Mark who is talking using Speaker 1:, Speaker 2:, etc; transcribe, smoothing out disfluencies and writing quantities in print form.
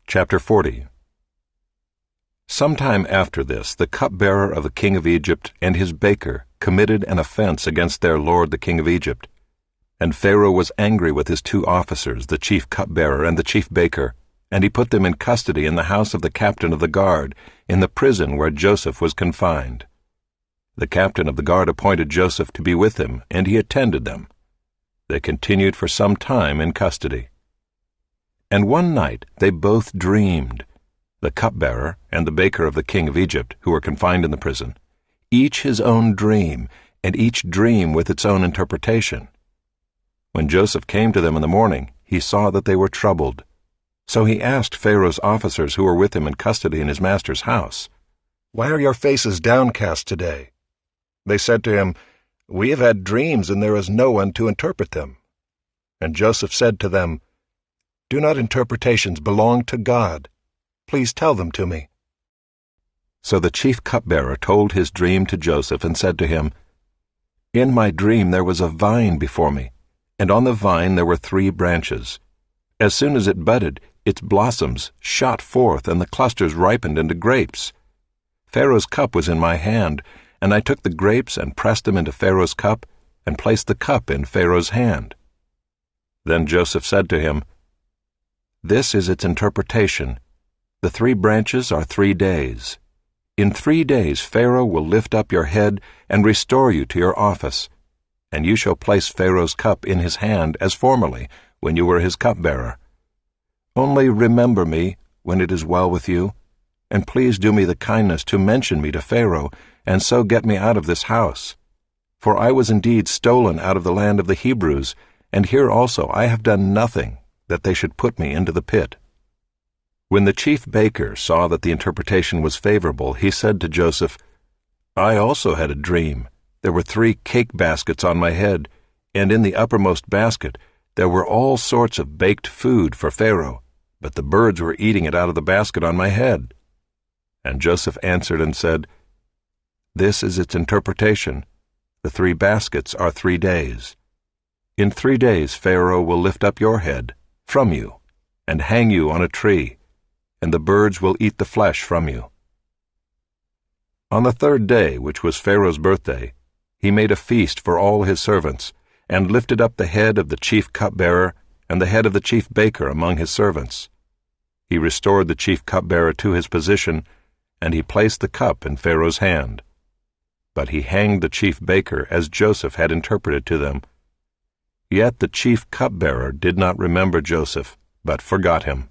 Speaker 1: Chapter 40. Sometime after this, the cupbearer of the king of Egypt and his baker committed an offense against their lord the king of Egypt. And Pharaoh was angry with his two officers, the chief cupbearer and the chief baker, and he put them in custody in the house of the captain of the guard, in the prison where Joseph was confined. The captain of the guard appointed Joseph to be with him, and he attended them. They continued for some time in custody. And one night they both dreamed, the cupbearer and the baker of the king of Egypt, who were confined in the prison, each his own dream, and each dream with its own interpretation. When Joseph came to them in the morning, he saw that they were troubled. So he asked Pharaoh's officers who were with him in custody in his master's house, "Why are your faces downcast today?" They said to him, "We have had dreams, and there is no one to interpret them." And Joseph said to them, "Do not interpretations belong to God? Please tell them to me." So the chief cupbearer told his dream to Joseph and said to him, "In my dream there was a vine before me, and on the vine there were 3 branches. As soon as it budded, its blossoms shot forth, and the clusters ripened into grapes. Pharaoh's cup was in my hand, and I took the grapes and pressed them into Pharaoh's cup, and placed the cup in Pharaoh's hand." Then Joseph said to him, "This is its interpretation. The 3 branches are 3 days. In 3 days Pharaoh will lift up your head and restore you to your office, and you shall place Pharaoh's cup in his hand as formerly, when you were his cupbearer. Only remember me when it is well with you, and please do me the kindness to mention me to Pharaoh, and so get me out of this house. For I was indeed stolen out of the land of the Hebrews, and here also I have done nothing, that they should put me into the pit." When the chief baker saw that the interpretation was favorable, he said to Joseph, "I also had a dream. There were 3 cake baskets on my head, and in the uppermost basket there were all sorts of baked food for Pharaoh, but the birds were eating it out of the basket on my head." And Joseph answered and said, "This is its interpretation. The 3 baskets are 3 days. In 3 days Pharaoh will lift up your head from you, and hang you on a tree, and the birds will eat the flesh from you." On the 3rd day, which was Pharaoh's birthday, he made a feast for all his servants, and lifted up the head of the chief cupbearer and the head of the chief baker among his servants. He restored the chief cupbearer to his position, and he placed the cup in Pharaoh's hand. But he hanged the chief baker as Joseph had interpreted to them. Yet the chief cupbearer did not remember Joseph, but forgot him.